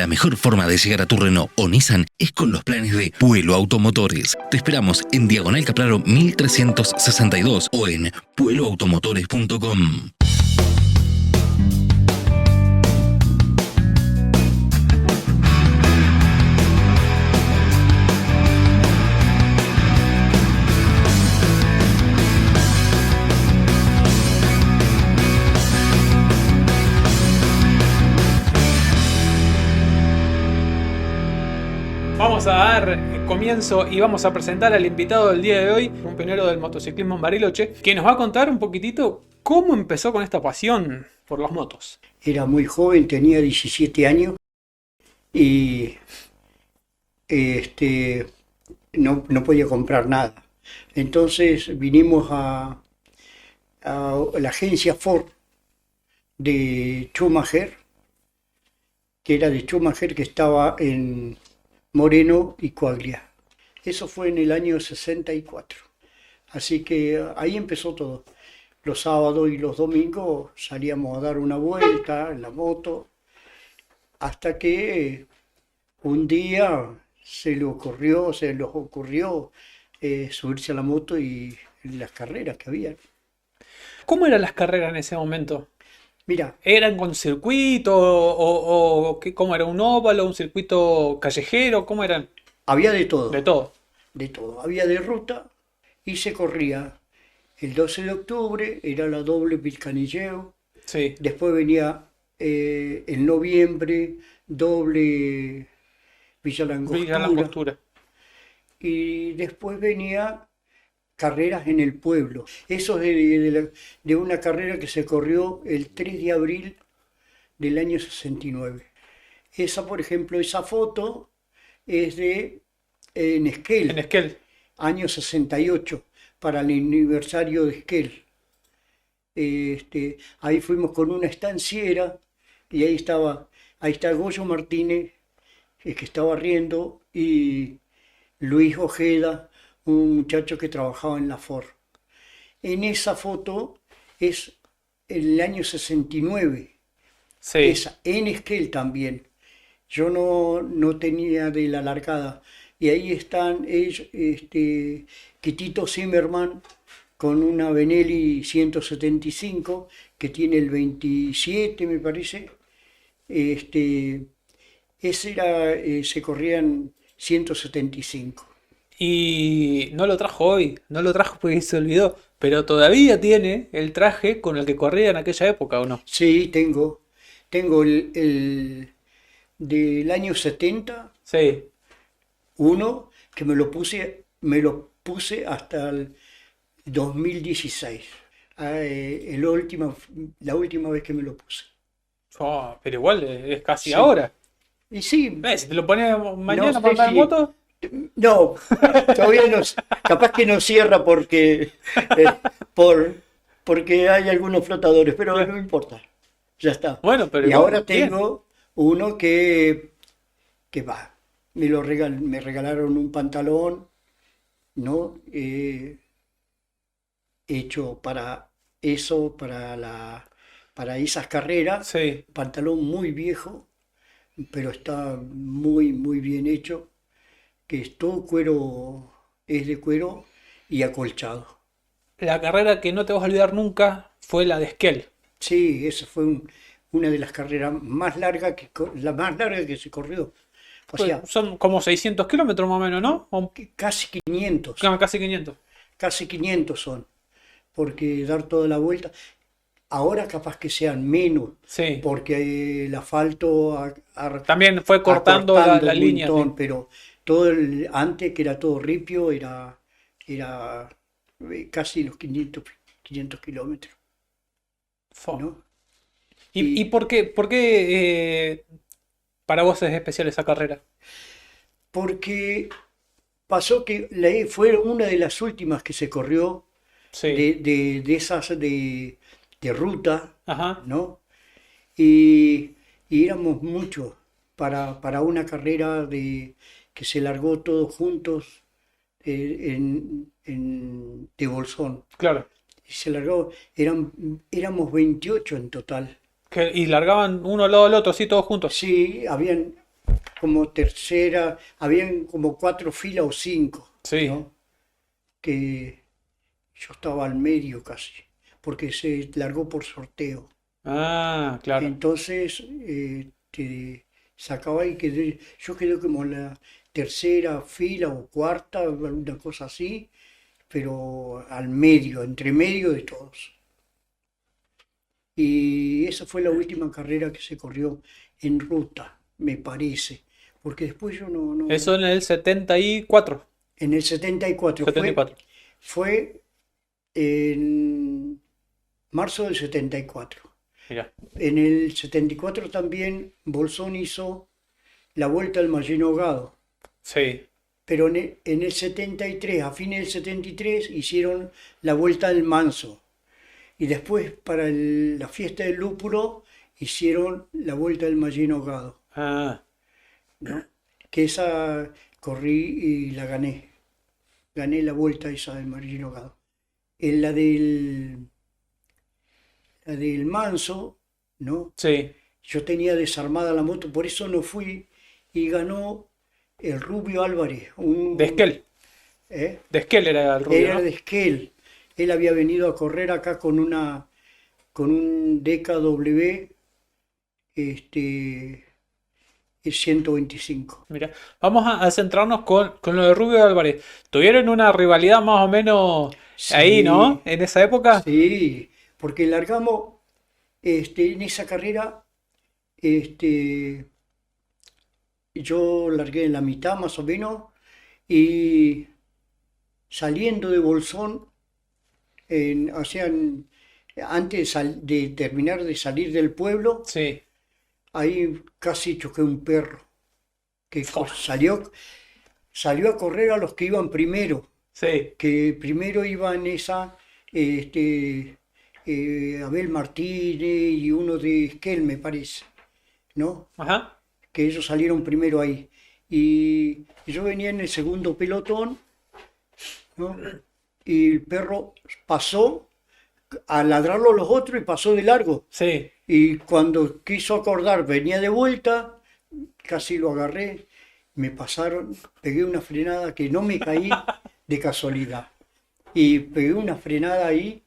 La mejor forma de llegar a tu Renault o Nissan es con los planes de Puelo Automotores. Te esperamos en Diagonal Capraro 1362 o en pueloautomotores.com. Vamos a dar comienzo y vamos a presentar al invitado del día de hoy, un pionero del motociclismo en Bariloche, que nos va a contar un poquitito cómo empezó con esta pasión por las motos. Era muy joven, tenía 17 años y no podía comprar nada. Entonces vinimos a la agencia Ford de Schumacher, que era de Schumacher, que estaba en Moreno y Coaglia. Eso fue en el año 64. Así que ahí empezó todo. Los sábados y los domingos salíamos a dar una vuelta en la moto, hasta que un día se les ocurrió subirse a la moto y las carreras que había. ¿Cómo eran las carreras en ese momento? Mira, ¿Eran con circuito o cómo era? ¿Un óvalo, un circuito callejero? ¿Cómo eran? había de todo. De todo. De todo. Había de ruta y se corría. El 12 de octubre era la doble Pilcanilleo. Sí. Después venía en noviembre doble Villa La Villa La Angostura. Angostura. Y después venía carreras en el pueblo. Eso es de una carrera que se corrió el 3 de abril del año 69. Esa, por ejemplo, esa foto es de en Esquel, En Esquel. año 68, para el aniversario de Esquel. Ahí fuimos con una estanciera y ahí está Goyo Martínez, que estaba riendo, y Luis Ojeda, un muchacho que trabajaba en la Ford. En esa foto es el año 69, Sí. esa, en Esquel también. Yo no tenía de la largada. Y ahí están ellos, Quitito Zimmerman con una Benelli 175 que tiene el 27, me parece. Ese era, se corrían 175. Y no lo trajo hoy, no lo trajo porque se olvidó, pero todavía tiene el traje con el que corría en aquella época, ¿o no? Sí, tengo el del año 70, Sí. uno que me lo puse hasta el 2016. La última vez que me lo puse. Oh, pero igual es casi Sí. ahora. Y sí, Si te lo pones mañana no para sé andar en si- moto, no, todavía no, capaz que no cierra porque hay algunos flotadores, pero Claro. no importa, ya está. bueno, pero Y igual, ahora bien. tengo uno que va, me regalaron un pantalón, ¿no? Hecho para eso, para esas carreras, Sí. pantalón muy viejo, pero está muy, muy bien hecho, que es todo cuero, es de cuero y acolchado. La carrera que no te vas a olvidar nunca fue la de Esquel. Sí, esa fue una de las carreras más largas la más larga que se corrió. O sea, Son como 600 kilómetros más o menos, ¿no? casi 500, Casi 500. casi 500 son, porque dar toda la vuelta. Ahora capaz que sean menos, Sí. porque el asfalto También fue cortando la un línea. montón, Sí. pero antes que era todo ripio, era casi los 500 kilómetros, Fo. ¿no? ¿Y por qué para vos es especial esa carrera? Porque pasó que fue una de las últimas que se corrió Sí. de esas de ruta, Ajá. ¿no? Y éramos muchos para una carrera que se largó todos juntos de Bolsón. Claro. Y se largó, éramos 28 en total. Y largaban uno al lado del otro, así todos juntos. Sí, como tercera, habían como 4 filas o 5, Sí. ¿no? Que yo estaba al medio casi, porque se largó por sorteo. Ah, claro. Entonces, te sacaba y yo quedé como en la tercera fila o cuarta, una cosa así, pero al medio, entre medio de todos. Y esa fue la última carrera que se corrió en ruta, me parece, porque después yo Eso en el 74. en el 74 74. fue en marzo del 74. Mira. En el 74 también Bolsón hizo la Vuelta al Malleno Ahogado, Sí. pero en el 73, a fines del 73, hicieron la Vuelta al Manso. Y después, para la fiesta del lúpulo, hicieron la Vuelta del Malleno Ahogado, Ah, ¿no? Que esa corrí y la gané. Gané la vuelta esa del Malleno Ahogado. En la del Manso, ¿no? sí. Yo tenía desarmada la moto, por eso no fui, y ganó el Rubio Álvarez, De Esquel. ¿eh? De Esquel era el rubio, Era ¿no? de Esquel. Él había venido a correr acá con un DKW, este, el 125. Mira. Vamos a centrarnos con lo de Rubio Álvarez. ¿Tuvieron una rivalidad más o menos ahí, no? Sí, En esa época. sí, porque largamos, en esa carrera, este, yo largué en la mitad más o menos, y saliendo de Bolsón, o sea, antes de terminar de salir del pueblo, Sí. ahí casi choqué un perro que Fua. salió a correr a los que iban primero, Sí. que primero iban este, Abel Martínez y uno de Esquel, me parece, ¿no? Ajá. Que ellos salieron primero ahí. Y yo venía en el segundo pelotón, ¿no? Y el perro pasó a ladrarlo a los otros y pasó de largo. Sí. Y cuando quiso acordar, venía de vuelta, casi lo agarré, me pasaron, pegué una frenada que no me caí de casualidad. Y pegué una frenada ahí,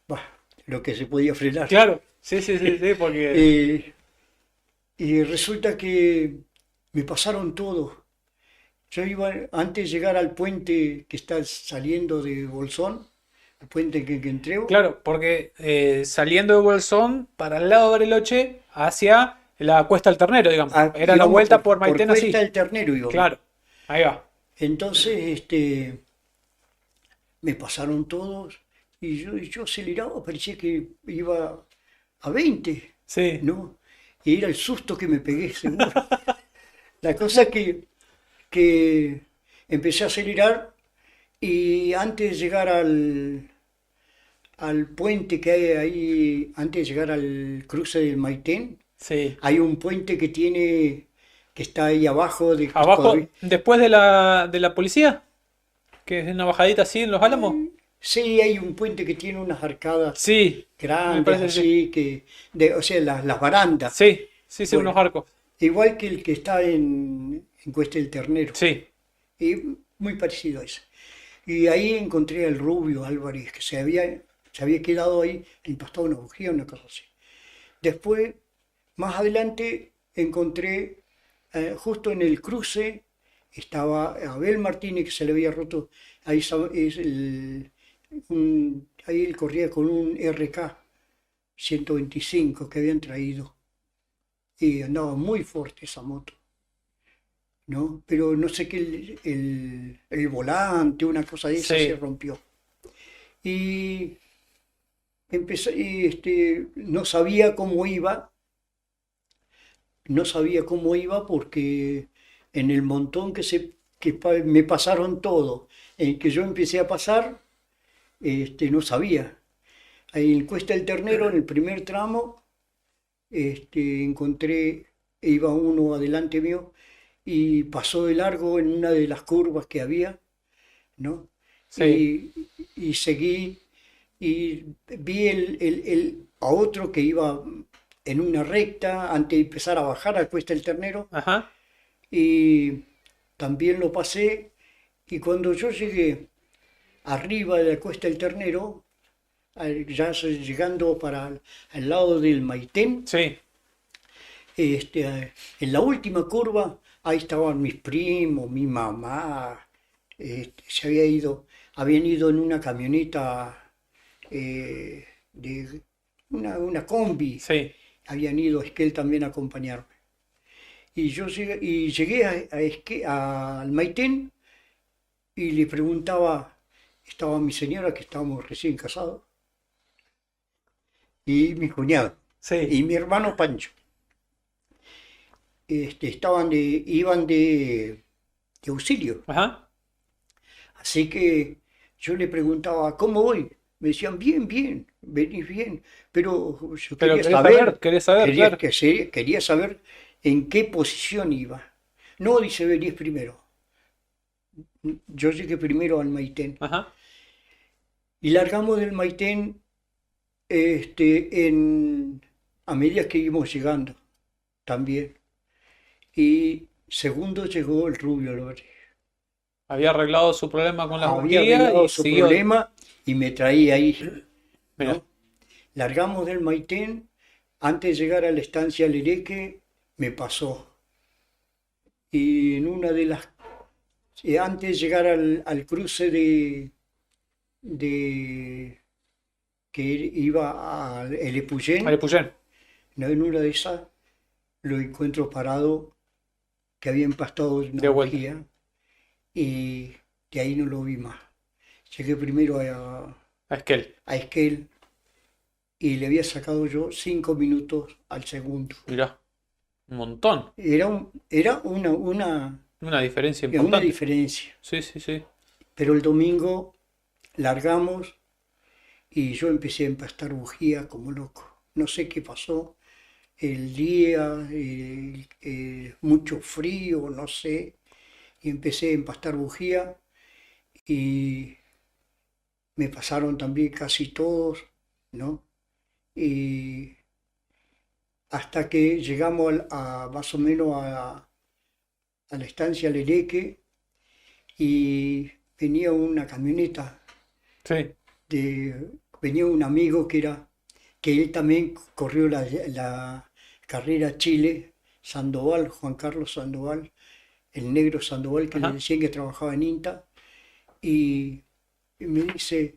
bah, lo que se podía frenar. Claro. Sí, sí, sí, sí, porque. Eh, y resulta que me pasaron todos. Yo iba, antes de llegar al puente que está saliendo de Bolsón, el puente que entrego, Claro, porque saliendo de Bolsón para el lado de Bariloche hacia la Cuesta del Ternero, digamos. Era la íbamos vuelta por por Maitén Cuesta así. del Ternero íbamos. Claro. Ahí va. Entonces, me pasaron todos y yo aceleraba, parecía que iba a 20, Sí. ¿no? Y era el susto que me pegué, seguro. La cosa es que empecé a acelerar y antes de llegar al puente que hay ahí, antes de llegar al cruce del Maitén, Sí. hay un puente que está ahí abajo de Abajo, después de la policía, que es una bajadita así en los Álamos. Sí, hay un puente que tiene unas arcadas Sí, me grandes parece que sí. así, o sea, las barandas. Sí, sí, sí, Bueno, unos arcos. igual que el que está en Cuesta del Ternero, Sí. y muy parecido a ese. Y ahí encontré al Rubio Álvarez, que se había quedado ahí impastado una bujía, una cosa así. Después, más adelante, encontré, justo en el cruce, estaba Abel Martínez, que se le había roto, ahí ahí él corría con un RK 125 que habían traído, y andaba muy fuerte esa moto, ¿no? Pero no sé qué, el volante, una cosa de esa Sí. se rompió. Y no sabía cómo iba, no sabía cómo iba porque en el montón me pasaron todo, en que yo empecé a pasar, no sabía. Ahí en Cuesta del Ternero, en el primer tramo, encontré, iba uno adelante mío y pasó de largo en una de las curvas que había, ¿no? Sí. Y seguí y vi a otro que iba en una recta antes de empezar a bajar a Cuesta del Ternero, Ajá. y también lo pasé. Y cuando yo llegué arriba de la Cuesta del Ternero, llegando para al lado del Maitén, Sí, en la última curva, ahí estaban mis primos, mi mamá, habían ido en una camioneta de una combi, sí. habían ido Esquel también a acompañarme. Y llegué al Maitén y le preguntaba, estaba mi señora, que estábamos recién casados, y mi cuñado, Sí. y mi hermano Pancho. Iban de auxilio. Ajá. Así que yo le preguntaba, ¿cómo voy? Me decían, bien, bien, venís bien. Pero yo Pero querés saber, claro. quería saber en qué posición iba. No, dice, venís primero. Yo llegué primero al Maitén. Ajá. Y largamos del Maitén a medida que íbamos llegando también. Y segundo llegó el Rubio Lore. Había arreglado su problema con la Había bujía arreglado y su siguió. problema y me traía ahí, Mira, ¿no? Largamos del Maitén, antes de llegar a la estancia Lereque, me pasó. Y en una de las, antes de llegar al cruce de que iba a El ahí Epuyén, Puyén. ¿no? En una de esas lo encuentro parado, que había empastado una De vuelta. bujía, y de ahí no lo vi más. Llegué primero A Esquel. a Esquel y le había sacado yo 5 minutos al segundo. Mirá, un montón. Era Una diferencia una importante. diferencia. Sí, sí, sí. Pero el domingo largamos y yo empecé a empastar bujía como loco. No sé qué pasó. El día, mucho frío, no sé. Y empecé a empastar bujía y me pasaron también casi todos, ¿no? Y hasta que llegamos más o menos a la estancia Lereque y venía una camioneta, Sí. venía un amigo que él también corrió la carrera Chile, Sandoval, Juan Carlos Sandoval, el negro Sandoval, que le Ajá. decían que trabajaba en INTA, y me dice,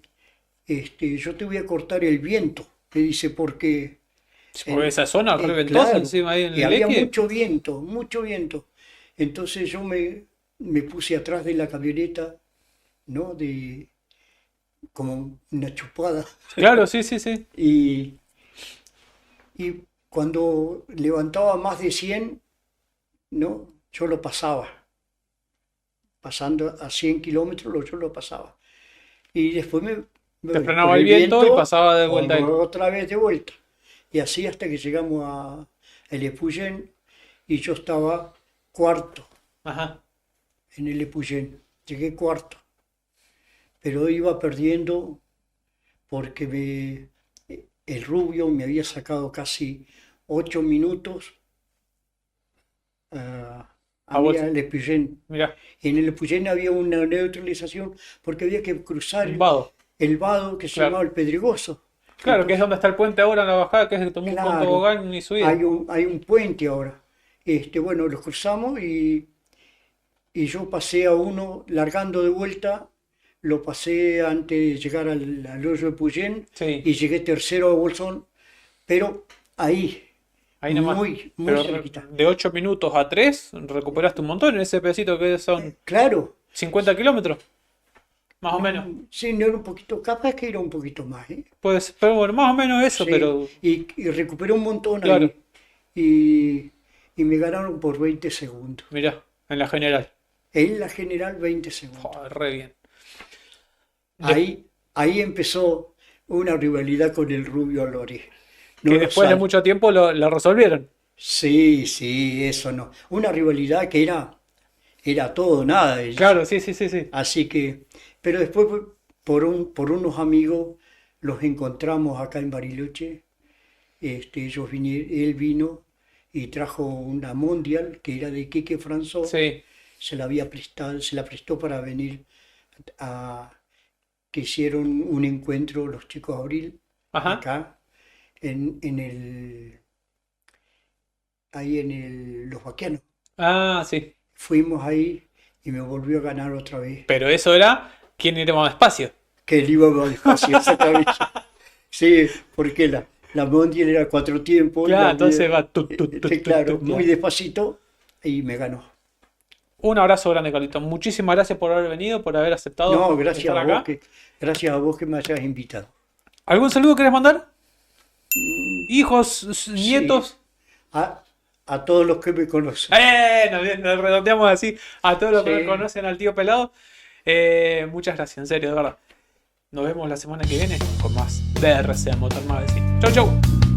yo te voy a cortar el viento, me dice, porque Por esa zona re ventosa claro, encima ahí en y el había Eque. mucho viento, mucho viento. Entonces yo me puse atrás de la camioneta, ¿no? Como una chupada. Claro, sí, sí, sí. Y, y cuando levantaba más de 100, ¿no? Yo lo pasaba. Pasando a 100 kilómetros, yo lo pasaba. Y después Te por frenaba el viento y pasaba de vuelta ahí. otra vez de vuelta. Y así hasta que llegamos a El Epuyén y yo estaba cuarto Ajá. en El Epuyén. Llegué cuarto, pero iba perdiendo porque el Rubio me había sacado casi 8 minutos A a mí vos. al Epuyén. Mirá, En El Epuyén había una neutralización porque había que cruzar un vado. el vado que se Claro. llamaba el Pedregoso. Claro, que es donde está el puente ahora en la bajada, que es que tomó un con Claro, tobogán y subida. hay un puente ahora. Bueno, los cruzamos y yo pasé a uno largando de vuelta, lo pasé antes de llegar al hoyo de Puyén Sí, y llegué tercero a Bolsón, pero ahí, ahí nomás. muy, muy Pero cerquita. de 8 minutos a 3 recuperaste un montón en ese pedacito que son Claro, 50 kilómetros, más o menos. sí, no era un poquito, capaz que era un poquito más, ¿eh? Pues, pero bueno, más o menos eso, Sí, pero y recuperé un montón claro, ahí. Y me ganaron por 20 segundos. mirá, en la general. En la general, 20 segundos. Joder, re bien. Ahí empezó una rivalidad con el Rubio Lore. No Que lo después de sabe. mucho tiempo lo resolvieron. Sí, sí, eso no. Una rivalidad que era todo, nada. Claro, sí, sí, sí, sí. Así que, pero después por unos amigos los encontramos acá en Bariloche. Él vino y trajo una Mondial que era de Quique François. Sí. Se la prestó para venir a que hicieron un encuentro los chicos Abril Ajá. acá ahí Los Baquianos. Ah, sí. Fuimos ahí y me volvió a ganar otra vez. Pero eso era quién era más despacio. Que él iba más despacio, exactamente. Sí, porque la Mondial era 4 tiempos. Claro, la entonces mía- va claro, tu, muy despacito y me ganó. Un abrazo grande, Carlito. Muchísimas gracias por haber venido, por haber aceptado No, gracias estar a acá. vos gracias a vos que me hayas invitado. ¿Algún saludo querés mandar? ¿Hijos, nietos? A todos los que me conocen. Nos redondeamos así a todos los que Sí. conocen al tío Pelado. Muchas gracias, en serio, de verdad. Nos vemos la semana que viene con más DRC Motor Magazine. Chau, chau.